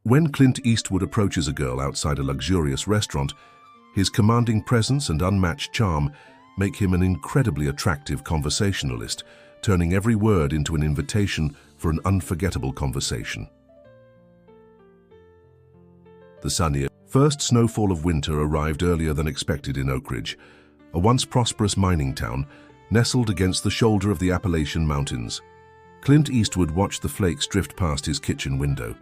When Clint Eastwood approaches a girl outside a luxurious restaurant, his commanding presence and unmatched charm make him an incredibly attractive conversationalist, turning every word into an invitation for an unforgettable conversation. The sunnier, first snowfall of winter arrived earlier than expected in Oak Ridge, a once prosperous mining town nestled against the shoulder of the Appalachian Mountains. Clint Eastwood watched the flakes drift past his kitchen window,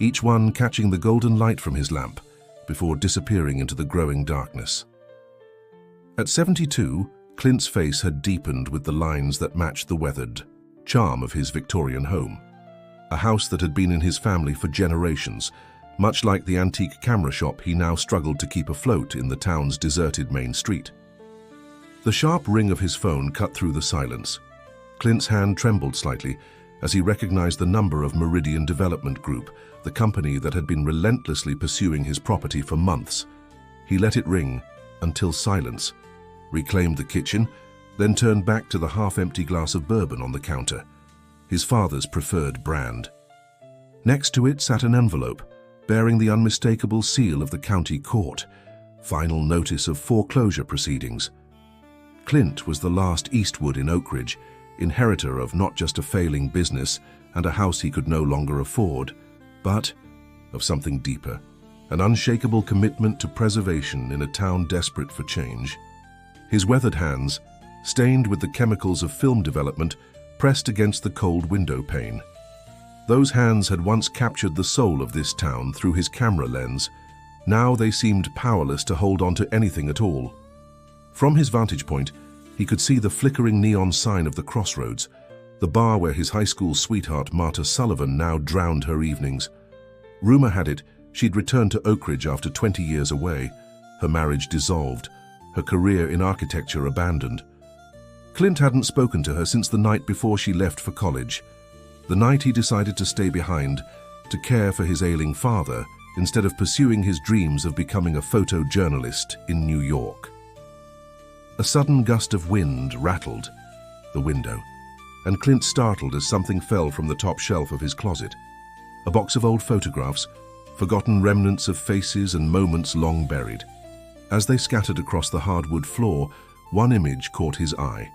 each one catching the golden light from his lamp before disappearing into the growing darkness. At 72, Clint's face had deepened with the lines that matched the weathered charm of his Victorian home, a house that had been in his family for generations, much like the antique camera shop he now struggled to keep afloat in the town's deserted main street. The sharp ring of his phone cut through the silence. Clint's hand trembled slightly as he recognized the number of Meridian Development Group, the company that had been relentlessly pursuing his property for months. He let it ring until silence, reclaimed the kitchen, then turned back to the half-empty glass of bourbon on the counter, his father's preferred brand. Next to it sat an envelope bearing the unmistakable seal of the county court, final notice of foreclosure proceedings. Clint was the last Eastwood in Oak Ridge, inheritor of not just a failing business and a house he could no longer afford, but of something deeper, an unshakable commitment to preservation in a town desperate for change. His weathered hands, stained with the chemicals of film development, pressed against the cold window pane. Those hands had once captured the soul of this town through his camera lens. Now they seemed powerless to hold on to anything at all. From his vantage point, he could see the flickering neon sign of the crossroads, the bar where his high school sweetheart Marta Sullivan now drowned her evenings. Rumor had it she'd returned to Oak Ridge after 20 years away, her marriage dissolved, her career in architecture abandoned. Clint hadn't spoken to her since the night before she left for college, the night he decided to stay behind to care for his ailing father instead of pursuing his dreams of becoming a photojournalist in New York. A sudden gust of wind rattled the window, and Clint startled as something fell from the top shelf of his closet. A box of old photographs, forgotten remnants of faces and moments long buried. As they scattered across the hardwood floor, one image caught his eye.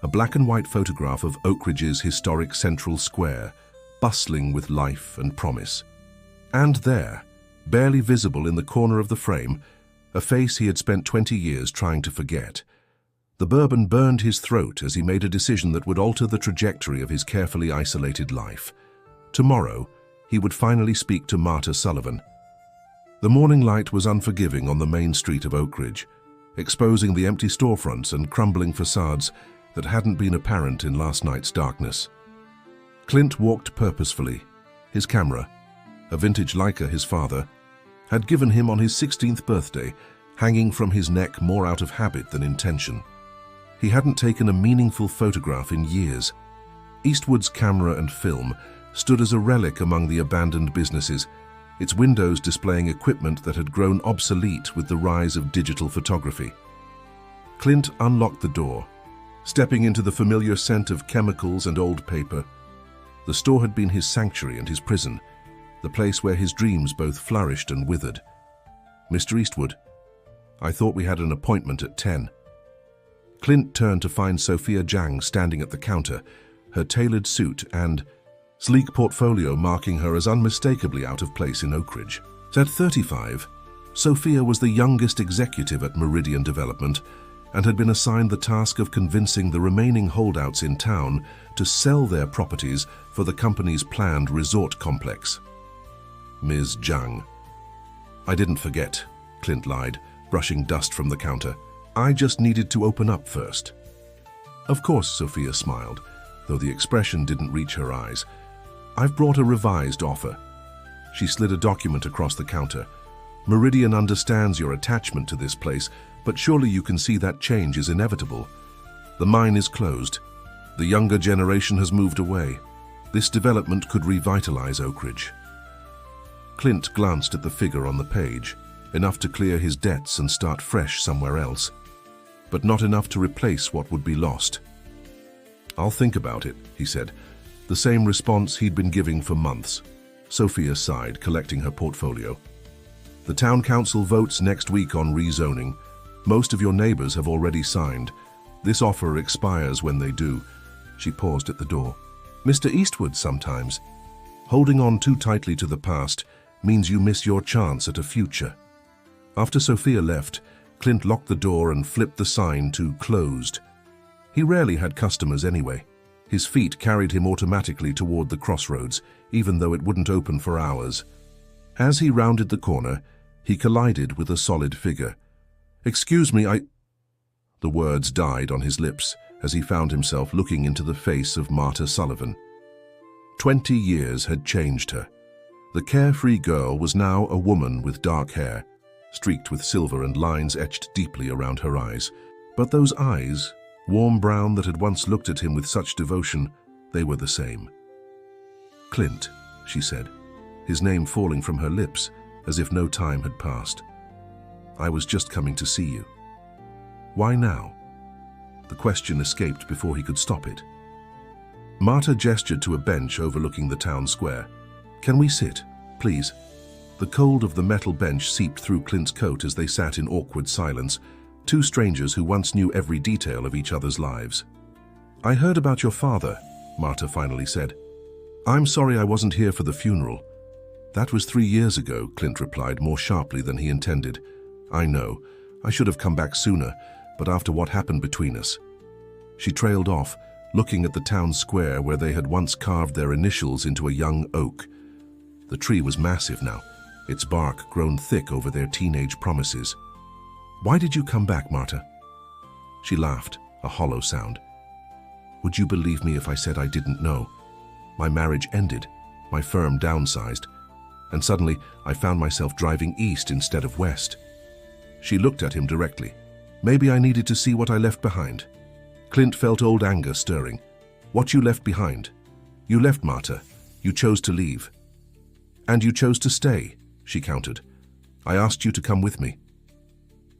A black and white photograph of Oak Ridge's historic central square, bustling with life and promise. And there, barely visible in the corner of the frame, a face he had spent 20 years trying to forget. The bourbon burned his throat as he made a decision that would alter the trajectory of his carefully isolated life. Tomorrow, he would finally speak to Marta Sullivan. The morning light was unforgiving on the main street of Oak Ridge, exposing the empty storefronts and crumbling facades that hadn't been apparent in last night's darkness. Clint walked purposefully. His camera, a vintage Leica his father, had given him on his 16th birthday, hanging from his neck more out of habit than intention. He hadn't taken a meaningful photograph in years. Eastwood's camera and film stood as a relic among the abandoned businesses, its windows displaying equipment that had grown obsolete with the rise of digital photography. Clint unlocked the door, stepping into the familiar scent of chemicals and old paper. The store had been his sanctuary and his prison, the place where his dreams both flourished and withered. "Mr. Eastwood, I thought we had an appointment at 10. Clint turned to find Sophia Zhang standing at the counter, her tailored suit and sleek portfolio marking her as unmistakably out of place in Oak Ridge. At 35, Sophia was the youngest executive at Meridian Development and had been assigned the task of convincing the remaining holdouts in town to sell their properties for the company's planned resort complex. "Ms. Zhang." "I didn't forget," Clint lied, brushing dust from the counter. "I just needed to open up first." Of course, Sophia smiled, though the expression didn't reach her eyes. "I've brought a revised offer." She slid a document across the counter. "Meridian understands your attachment to this place, but surely you can see that change is inevitable. The mine is closed. The younger generation has moved away. This development could revitalize Oak Ridge." Clint glanced at the figure on the page, enough to clear his debts and start fresh somewhere else, but not enough to replace what would be lost. "I'll think about it," he said, the same response he'd been giving for months. Sophia sighed, collecting her portfolio. The town council votes next week on rezoning. Most of your neighbors have already signed. This offer expires when they do. She paused at the door. Mr. Eastwood, sometimes. Holding on too tightly to the past means you miss your chance at a future. After Sophia left, Clint locked the door and flipped the sign to closed. He rarely had customers anyway. His feet carried him automatically toward the crossroads, even though it wouldn't open for hours. As he rounded the corner, he collided with a solid figure. "Excuse me, The words died on his lips as he found himself looking into the face of Marta Sullivan. 20 years had changed her. The carefree girl was now a woman with dark hair, streaked with silver and lines etched deeply around her eyes. But those eyes, warm brown that had once looked at him with such devotion, they were the same. "Clint," she said, his name falling from her lips as if no time had passed. "I was just coming to see you." "Why now?" The question escaped before he could stop it. Marta gestured to a bench overlooking the town square. "Can we sit, please?" The cold of the metal bench seeped through Clint's coat as they sat in awkward silence, two strangers who once knew every detail of each other's lives. "I heard about your father," Marta finally said. "I'm sorry I wasn't here for the funeral." "That was 3 years ago," Clint replied more sharply than he intended. "I know. I should have come back sooner, but after what happened between us." She trailed off, looking at the town square where they had once carved their initials into a young oak. The tree was massive now, its bark grown thick over their teenage promises. "Why did you come back, Marta?" She laughed, a hollow sound. "Would you believe me if I said I didn't know? My marriage ended, my firm downsized, and suddenly I found myself driving east instead of west." She looked at him directly. "Maybe I needed to see what I left behind." Clint felt old anger stirring. "What you left behind? You left, Marta. You chose to leave. And you chose to stay," she countered. "I asked you to come with me.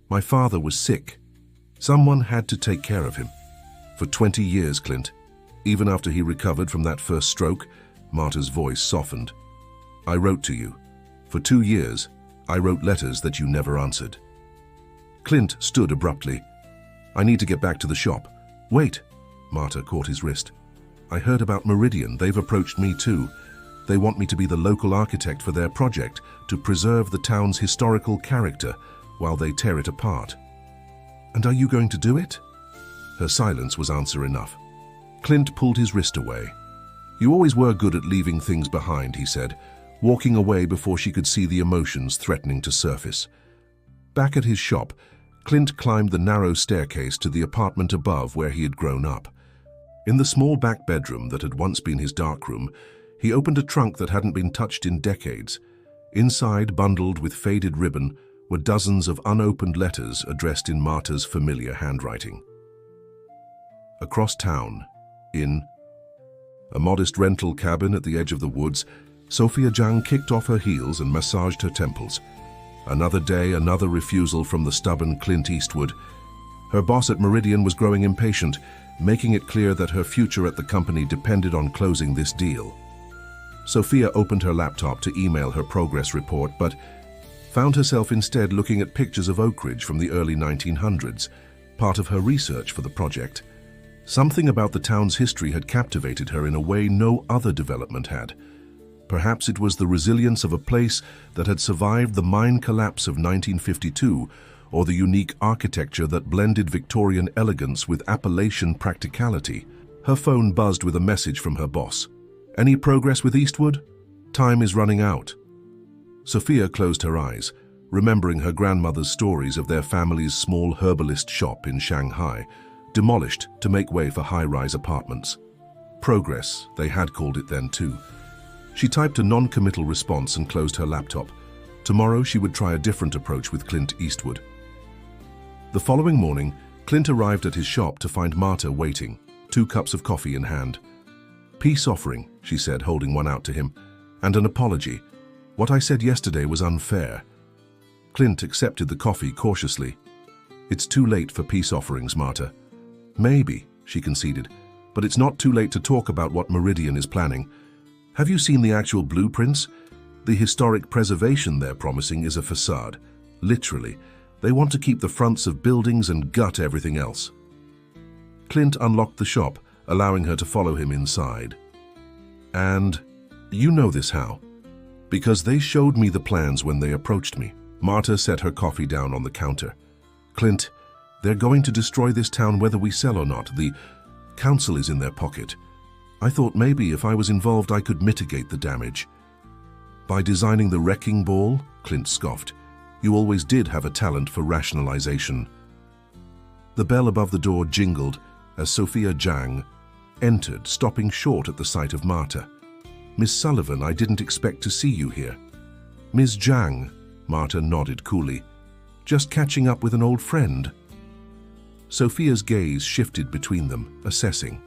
My father was sick. Someone had to take care of him. For 20 years, Clint. Even after he recovered from that first stroke," Marta's voice softened. "I wrote to you. For 2 years, I wrote letters that you never answered." Clint stood abruptly. "I need to get back to the shop." "Wait," Marta caught his wrist. "I heard about Meridian. They've approached me too. They want me to be the local architect for their project to preserve the town's historical character while they tear it apart." "And are you going to do it?" Her silence was answer enough. Clint pulled his wrist away. "You always were good at leaving things behind," he said, walking away before she could see the emotions threatening to surface. Back at his shop, Clint climbed the narrow staircase to the apartment above where he had grown up. In the small back bedroom that had once been his darkroom, he opened a trunk that hadn't been touched in decades. Inside, bundled with faded ribbon, were dozens of unopened letters addressed in Marta's familiar handwriting. Across town, in a modest rental cabin at the edge of the woods, Sophia Jung kicked off her heels and massaged her temples. Another day, another refusal from the stubborn Clint Eastwood. Her boss at Meridian was growing impatient, making it clear that her future at the company depended on closing this deal. Sophia opened her laptop to email her progress report, but found herself instead looking at pictures of Oak Ridge from the early 1900s, part of her research for the project. Something about the town's history had captivated her in a way no other development had. Perhaps it was the resilience of a place that had survived the mine collapse of 1952, or the unique architecture that blended Victorian elegance with Appalachian practicality. Her phone buzzed with a message from her boss. "Any progress with Eastwood? Time is running out." Sophia closed her eyes, remembering her grandmother's stories of their family's small herbalist shop in Shanghai, demolished to make way for high-rise apartments. Progress, they had called it then too. She typed a non-committal response and closed her laptop. Tomorrow she would try a different approach with Clint Eastwood. The following morning, Clint arrived at his shop to find Marta waiting, 2 cups of coffee in hand. "Peace offering," she said, holding one out to him, "and an apology. What I said yesterday was unfair." Clint accepted the coffee cautiously. "It's too late for peace offerings, Marta." "Maybe," she conceded, "but it's not too late to talk about what Meridian is planning. Have you seen the actual blueprints? The historic preservation they're promising is a facade. Literally, they want to keep the fronts of buildings and gut everything else. Clint unlocked the shop, allowing her to follow him inside. And you know this how? Because they showed me the plans when they approached me. Marta set her coffee down on the counter. Clint, they're going to destroy this town whether we sell or not. The council is in their pocket. I thought maybe if I was involved I could mitigate the damage. By designing the wrecking ball, Clint scoffed. You always did have a talent for rationalization. The bell above the door jingled as Sophia Zhang entered, stopping short at the sight of Marta. Miss Sullivan, I didn't expect to see you here. Ms. Zhang, Marta nodded coolly. Just catching up with an old friend. Sophia's gaze shifted between them, assessing.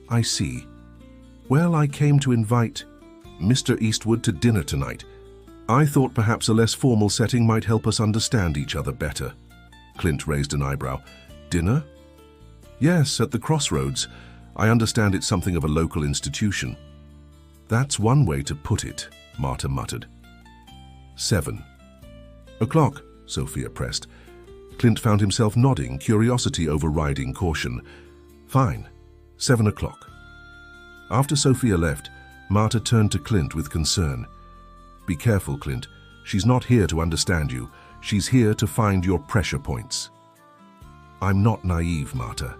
I see. Well, I came to invite Mr. Eastwood to dinner tonight. I thought perhaps a less formal setting might help us understand each other better. Clint raised an eyebrow. Dinner? Yes, at the Crossroads. I understand it's something of a local institution. That's one way to put it, Marta muttered. 7 o'clock, Sophia pressed. Clint found himself nodding, curiosity overriding caution. Fine, 7 o'clock. After Sophia left, Marta turned to Clint with concern. Be careful, Clint. She's not here to understand you. She's here to find your pressure points. I'm not naive, Marta.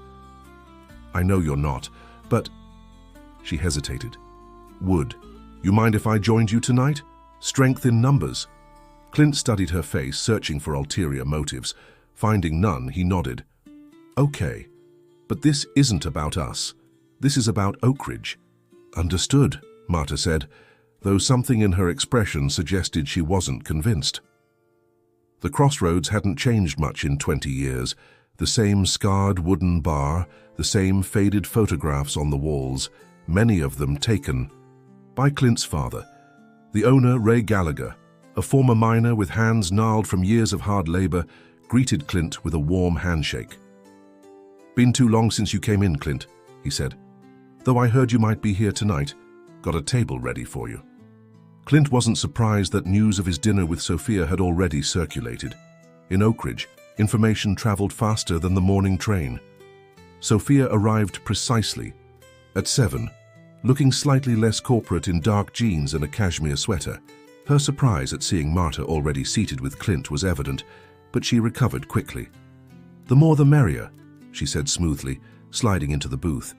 I know you're not, but... She hesitated. Would you mind if I joined you tonight? Strength in numbers. Clint studied her face, searching for ulterior motives. Finding none, he nodded. Okay, but this isn't about us. This is about Oakridge. Understood, Marta said, though something in her expression suggested she wasn't convinced. The Crossroads hadn't changed much in 20 years. The same scarred wooden bar, the same faded photographs on the walls, many of them taken by Clint's father. The owner, Ray Gallagher, a former miner with hands gnarled from years of hard labor, greeted Clint with a warm handshake. Been too long since you came in, Clint, he said. Though I heard you might be here tonight, got a table ready for you. Clint wasn't surprised that news of his dinner with Sophia had already circulated. In Oakridge, information traveled faster than the morning train. Sophia arrived precisely at 7, looking slightly less corporate in dark jeans and a cashmere sweater. Her surprise at seeing Marta already seated with Clint was evident, but she recovered quickly. The more the merrier, she said smoothly, sliding into the booth.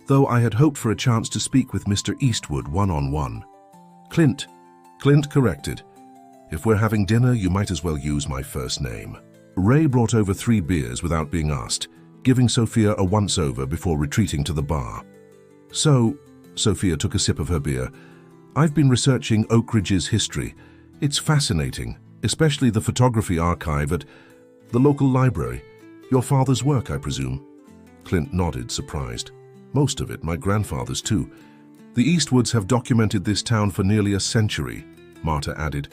Though I had hoped for a chance to speak with Mr. Eastwood one-on-one. Clint corrected. If we're having dinner, you might as well use my first name. Ray brought over 3 beers without being asked, giving Sophia a once-over before retreating to the bar. So, Sophia took a sip of her beer, I've been researching Oakridge's history. It's fascinating, especially the photography archive at the local library. Your father's work, I presume? Clint nodded, surprised. Most of it, my grandfather's too. The Eastwoods have documented this town for nearly a century, Marta added.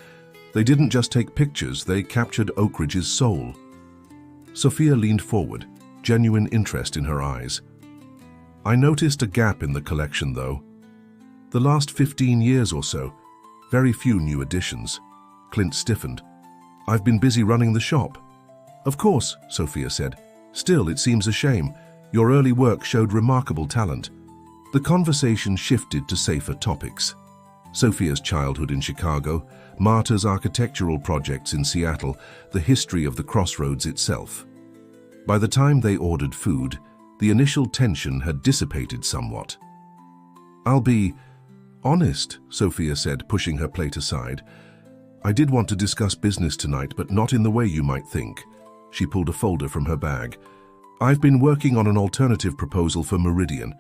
They didn't just take pictures, they captured Oakridge's soul. Sophia leaned forward, genuine interest in her eyes. I noticed a gap in the collection, though. The last 15 years or so, very few new additions. Clint stiffened. I've been busy running the shop. Of course, Sophia said. Still, it seems a shame. Your early work showed remarkable talent. The conversation shifted to safer topics. Sophia's childhood in Chicago, Marta's architectural projects in Seattle, the history of the Crossroads itself. By the time they ordered food, the initial tension had dissipated somewhat. I'll be honest, Sophia said, pushing her plate aside. I did want to discuss business tonight, but not in the way you might think. She pulled a folder from her bag. I've been working on an alternative proposal for Meridian,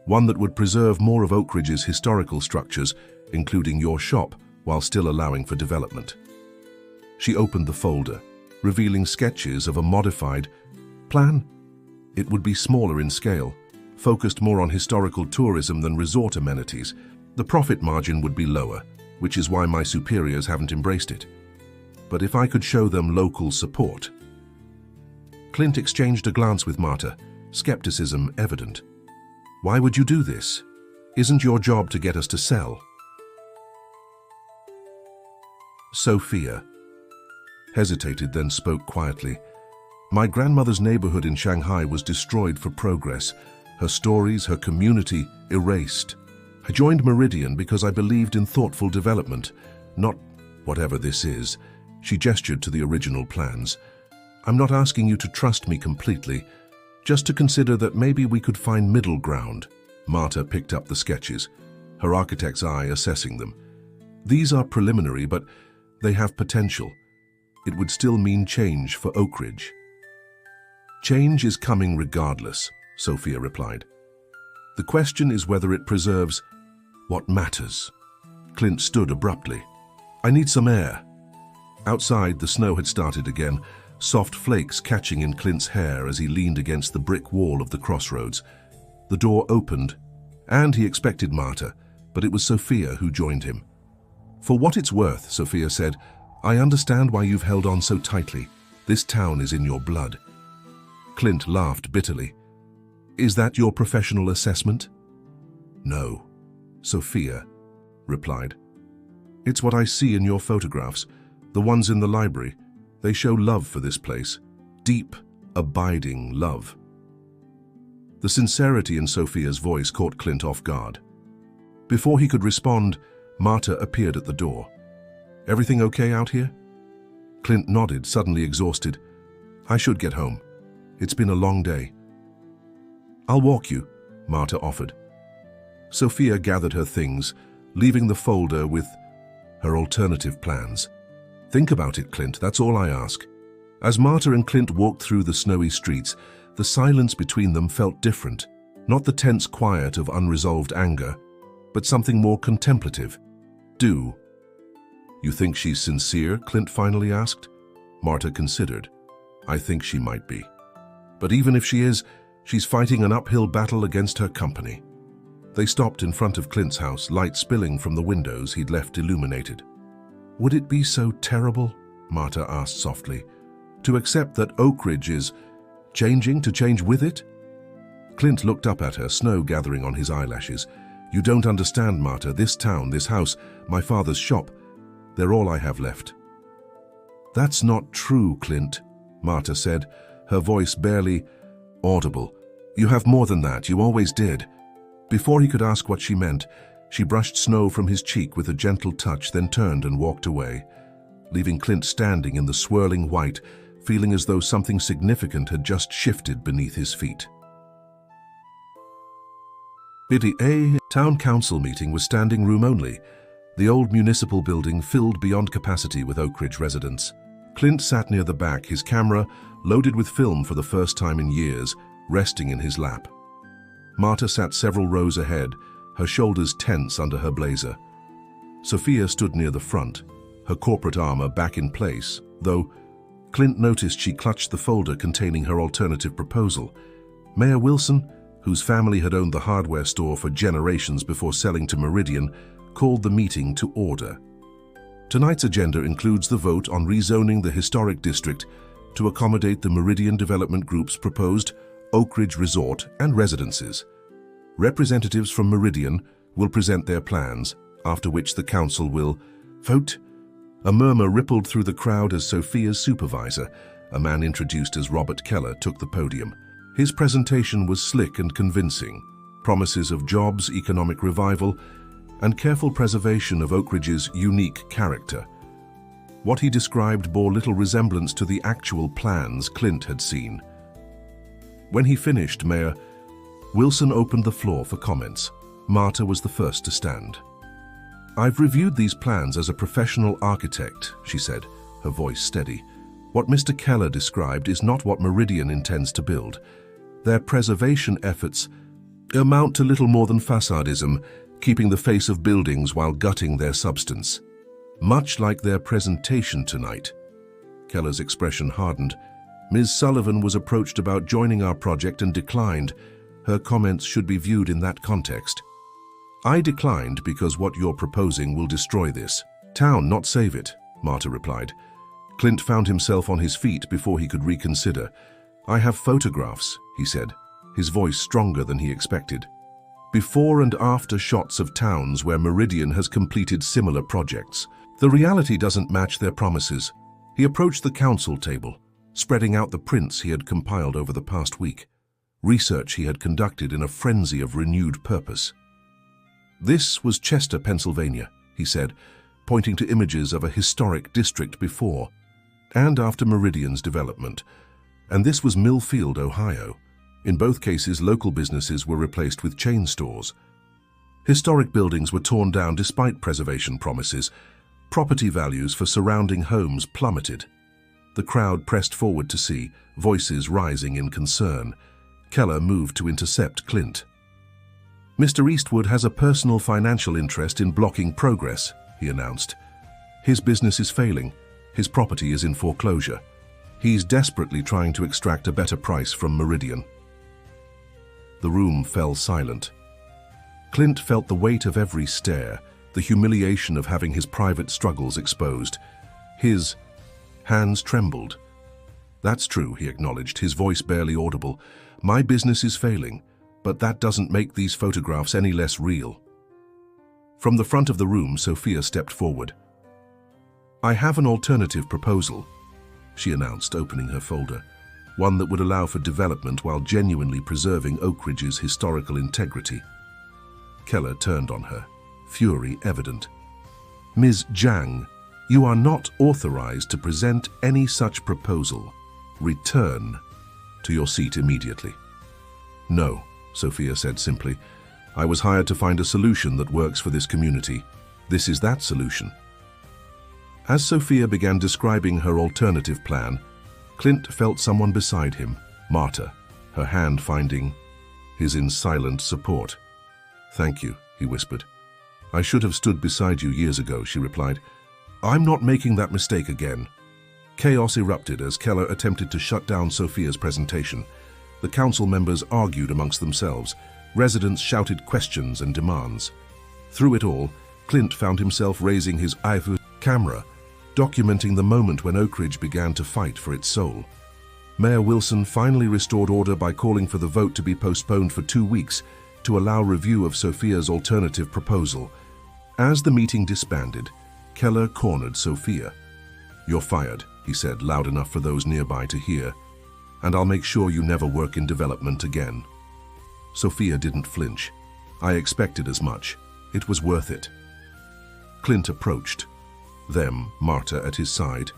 one that would preserve more of Oakridge's historical structures, including your shop, while still allowing for development. She opened the folder, revealing sketches of a modified plan. It would be smaller in scale, focused more on historical tourism than resort amenities. The profit margin would be lower, which is why my superiors haven't embraced it. But if I could show them local support. Clint exchanged a glance with Marta, skepticism evident. Why would you do this? Isn't your job to get us to sell? Sophia hesitated, then spoke quietly. My grandmother's neighborhood in Shanghai was destroyed for progress. Her stories, her community, erased. I joined Meridian because I believed in thoughtful development, not whatever this is. She gestured to the original plans. I'm not asking you to trust me completely, just to consider that maybe we could find middle ground. Marta picked up the sketches, her architect's eye assessing them. These are preliminary, but they have potential. It would still mean change for Oak Ridge. Change is coming regardless, Sophia replied. The question is whether it preserves what matters. Clint stood abruptly. I need some air. Outside, the snow had started again, soft flakes catching in Clint's hair as he leaned against the brick wall of the crossroads. The door opened, and he expected Marta, but it was Sophia who joined him. For what it's worth, Sophia said, I understand why you've held on so tightly. This town is in your blood. Clint laughed bitterly. Is that your professional assessment? No, Sophia replied. It's what I see in your photographs, the ones in the library. They show love for this place, deep, abiding love. The sincerity in Sophia's voice caught Clint off guard. Before he could respond, Marta appeared at the door. Everything okay out here? Clint nodded, suddenly exhausted. I should get home. It's been a long day. I'll walk you, Marta offered. Sophia gathered her things, leaving the folder with her alternative plans. Think about it, Clint, that's all I ask. As Marta and Clint walked through the snowy streets, the silence between them felt different. Not the tense quiet of unresolved anger, but something more contemplative. You think she's sincere? Clint finally asked. Marta considered. I think she might be. But even if she is, she's fighting an uphill battle against her company. They stopped in front of Clint's house, light spilling from the windows he'd left illuminated. Would it be so terrible, Marta asked softly, to accept that Oak Ridge is changing, to change with it? Clint looked up at her, snow gathering on his eyelashes. You don't understand, Marta. This town, this house, my father's shop, they're all I have left. That's not true, Clint, Marta said, her voice barely audible. You have more than that, you always did. Before he could ask what she meant, she brushed snow from his cheek with a gentle touch, then turned and walked away, leaving Clint standing in the swirling white, feeling as though something significant had just shifted beneath his feet. A town council meeting was standing room only, the old municipal building filled beyond capacity with Oak Ridge residents. Clint sat near the back, his camera, loaded with film for the first time in years, resting in his lap. Marta sat several rows ahead, her shoulders tense under her blazer. Sophia stood near the front, her corporate armor back in place, though Clint noticed she clutched the folder containing her alternative proposal. Mayor Wilson, whose family had owned the hardware store for generations before selling to Meridian, called the meeting to order. Tonight's agenda includes the vote on rezoning the historic district to accommodate the Meridian Development Group's proposed Oak Ridge Resort and residences. Representatives from Meridian will present their plans, after which the council will vote. A murmur rippled through the crowd as Sophia's supervisor, a man introduced as Robert Keller, took the podium. His presentation was slick and convincing, promises of jobs, economic revival, and careful preservation of Oak Ridge's unique character. What he described bore little resemblance to the actual plans Clint had seen. When he finished, Mayor Wilson opened the floor for comments. Marta was the first to stand. I've reviewed these plans as a professional architect, she said, her voice steady. What Mr. Keller described is not what Meridian intends to build. Their preservation efforts amount to little more than facadism, keeping the face of buildings while gutting their substance. Much like their presentation tonight. Keller's expression hardened. Ms. Sullivan was approached about joining our project and declined. Her comments should be viewed in that context. I declined because what you're proposing will destroy this town, not save it, Marta replied. Clint found himself on his feet before he could reconsider. I have photographs, he said, his voice stronger than he expected. Before and after shots of towns where Meridian has completed similar projects. The reality doesn't match their promises. He approached the council table, spreading out the prints he had compiled over the past week, research he had conducted in a frenzy of renewed purpose. This was Chester, Pennsylvania, he said, pointing to images of a historic district before and after Meridian's development. And this was Millfield, Ohio. In both cases, local businesses were replaced with chain stores. Historic buildings were torn down despite preservation promises. Property values for surrounding homes plummeted. The crowd pressed forward to see, voices rising in concern. Keller moved to intercept Clint. "Mr. Eastwood has a personal financial interest in blocking progress," he announced. "His business is failing. His property is in foreclosure. He's desperately trying to extract a better price from Meridian." The room fell silent. Clint felt the weight of every stare, the humiliation of having his private struggles exposed. His hands trembled. "That's true," he acknowledged, his voice barely audible. "My business is failing, but that doesn't make these photographs any less real." From the front of the room, Sophia stepped forward. "I have an alternative proposal," she announced, opening her folder. "One that would allow for development while genuinely preserving Oak Ridge's historical integrity." Keller turned on her, fury evident. "Ms. Zhang, you are not authorized to present any such proposal. Return to your seat immediately." "No," Sophia said simply. "I was hired to find a solution that works for this community. This is that solution." As Sophia began describing her alternative plan, Clint felt someone beside him, Marta, her hand finding his in silent support. "Thank you," he whispered. "I should have stood beside you years ago," she replied. "I'm not making that mistake again." Chaos erupted as Keller attempted to shut down Sophia's presentation. The council members argued amongst themselves. Residents shouted questions and demands. Through it all, Clint found himself raising his iPhone camera, documenting the moment when Oak Ridge began to fight for its soul. Mayor Wilson finally restored order by calling for the vote to be postponed for 2 weeks to allow review of Sophia's alternative proposal. As the meeting disbanded, Keller cornered Sophia. "You're fired," he said, loud enough for those nearby to hear, "and I'll make sure you never work in development again." Sophia didn't flinch. "I expected as much. It was worth it." Clint approached, them, Marta, at his side.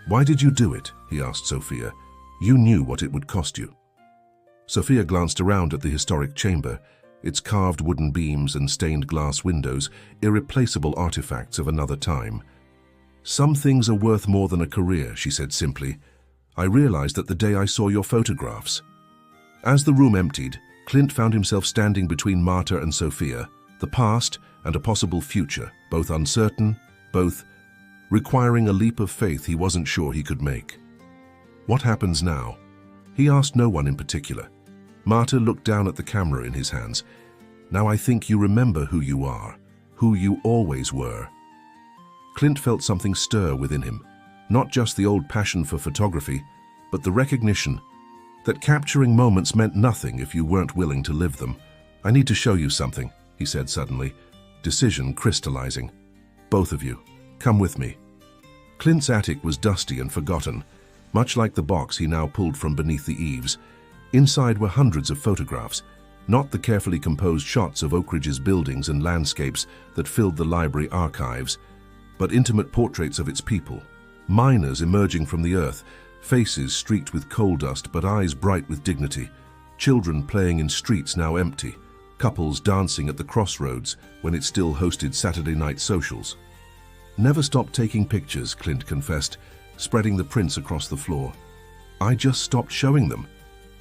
"Why did you do it?" he asked Sophia. "You knew what it would cost you." Sophia glanced around at the historic chamber, its carved wooden beams and stained glass windows, irreplaceable artifacts of another time. "Some things are worth more than a career," she said simply. "I realized that the day I saw your photographs." As the room emptied, Clint found himself standing between Marta and Sophia, the past and a possible future, both uncertain, both requiring a leap of faith he wasn't sure he could make. "What happens now?" He asked no one in particular. Marta looked down at the camera in his hands. "Now I think you remember who you are, who you always were." Clint felt something stir within him, not just the old passion for photography, but the recognition that capturing moments meant nothing if you weren't willing to live them. "I need to show you something," he said suddenly, decision crystallizing. "Both of you, come with me." Clint's attic was dusty and forgotten, much like the box he now pulled from beneath the eaves. Inside were hundreds of photographs, not the carefully composed shots of Oak Ridge's buildings and landscapes that filled the library archives, but intimate portraits of its people, miners emerging from the earth, faces streaked with coal dust but eyes bright with dignity, children playing in streets now empty, couples dancing at the crossroads when it still hosted Saturday night socials. "Never stopped taking pictures," Clint confessed, spreading the prints across the floor. "I just stopped showing them.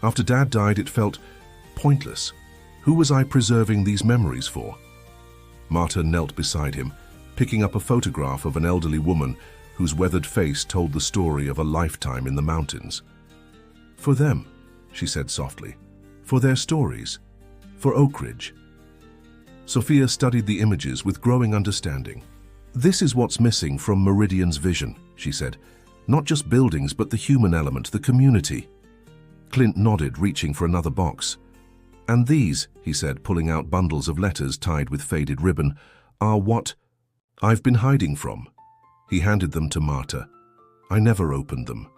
After Dad died, it felt pointless. Who was I preserving these memories for?" Marta knelt beside him, picking up a photograph of an elderly woman whose weathered face told the story of a lifetime in the mountains. "For them," she said softly. "For their stories. For Oak Ridge." Sophia studied the images with growing understanding. "This is what's missing from Meridian's vision," she said. "Not just buildings, but the human element, the community." Clint nodded, reaching for another box. "And these," he said, pulling out bundles of letters tied with faded ribbon, "are what "I've been hiding from." He handed them to Marta. "I never opened them.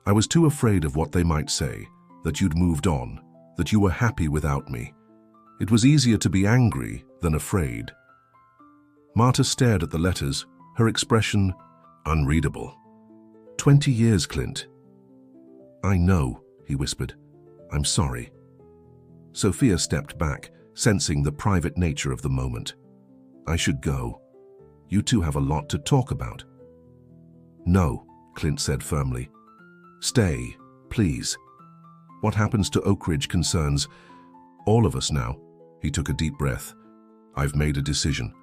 I was too afraid of what they might say, that you'd moved on, that you were happy without me. It was easier to be angry than afraid." Marta stared at the letters, her expression unreadable. 20 years, Clint." "I know," he whispered. "I'm sorry." Sophia stepped back, sensing the private nature of the moment. "I should go. You two have a lot to talk about." "No," Clint said firmly. "Stay, please. What happens to Oak Ridge concerns all of us now." He took a deep breath. "I've made a decision.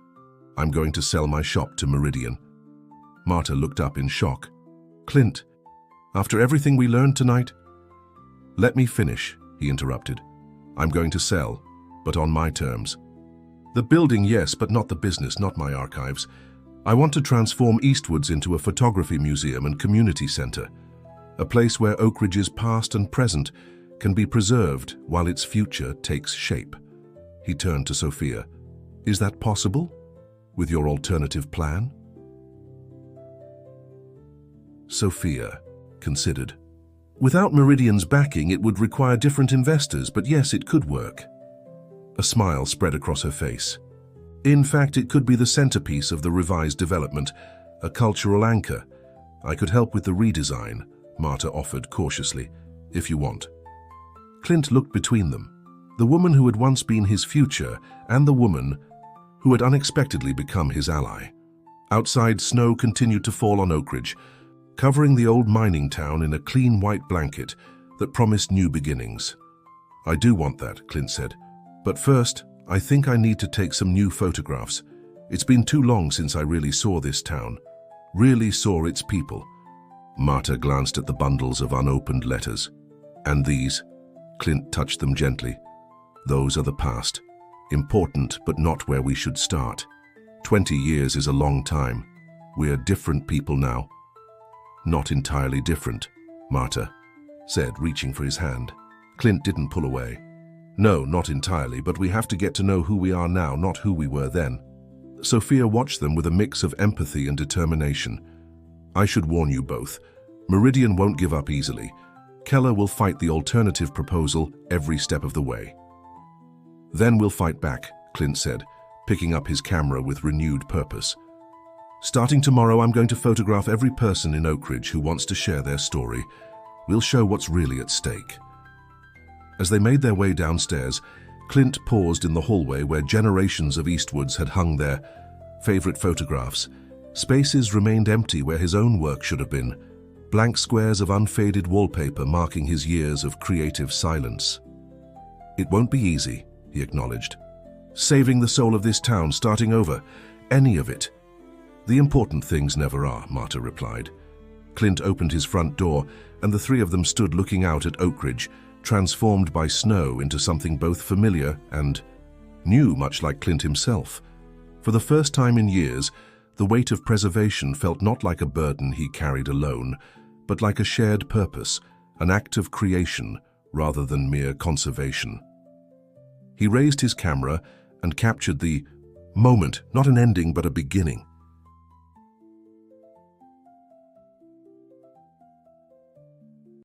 I'm going to sell my shop to Meridian." Marta looked up in shock. "Clint, after everything we learned tonight?" "Let me finish," he interrupted. "I'm going to sell, but on my terms. The building, yes, but not the business, not my archives. I want to transform Eastwoods into a photography museum and community center, a place where Oak Ridge's past and present can be preserved while its future takes shape." He turned to Sophia. "Is that possible, with your alternative plan?" Sophia considered. "Without Meridian's backing, it would require different investors, but yes, it could work." A smile spread across her face. "In fact, it could be the centerpiece of the revised development, a cultural anchor. I could help with the redesign," Marta offered cautiously, "if you want." Clint looked between them. The woman who had once been his future and the woman who had unexpectedly become his ally. Outside, snow continued to fall on Oak Ridge, covering the old mining town in a clean white blanket that promised new beginnings. "I do want that," Clint said. "But first, I think I need to take some new photographs. It's been too long since I really saw this town, really saw its people." Marta glanced at the bundles of unopened letters. "And these?" Clint touched them gently. "Those are the past. Important, but not where we should start. 20 years is a long time. We're different people now." "Not entirely different," Marta said, reaching for his hand. Clint didn't pull away. "No, not entirely, but we have to get to know who we are now, not who we were then." Sophia watched them with a mix of empathy and determination. "I should warn you both. Meridian won't give up easily. Keller will fight the alternative proposal every step of the way." "Then we'll fight back," Clint said, picking up his camera with renewed purpose. "Starting tomorrow, I'm going to photograph every person in Oak Ridge who wants to share their story. We'll show what's really at stake." As they made their way downstairs, Clint paused in the hallway where generations of Eastwoods had hung their favorite photographs. Spaces remained empty where his own work should have been, blank squares of unfaded wallpaper marking his years of creative silence. "It won't be easy," he acknowledged. "Saving the soul of this town, starting over, any of it." "The important things never are," Marta replied. Clint opened his front door, and the three of them stood looking out at Oak Ridge, transformed by snow into something both familiar and new, much like Clint himself. For the first time in years, the weight of preservation felt not like a burden he carried alone, but like a shared purpose, an act of creation rather than mere conservation. He raised his camera and captured the moment, not an ending but a beginning.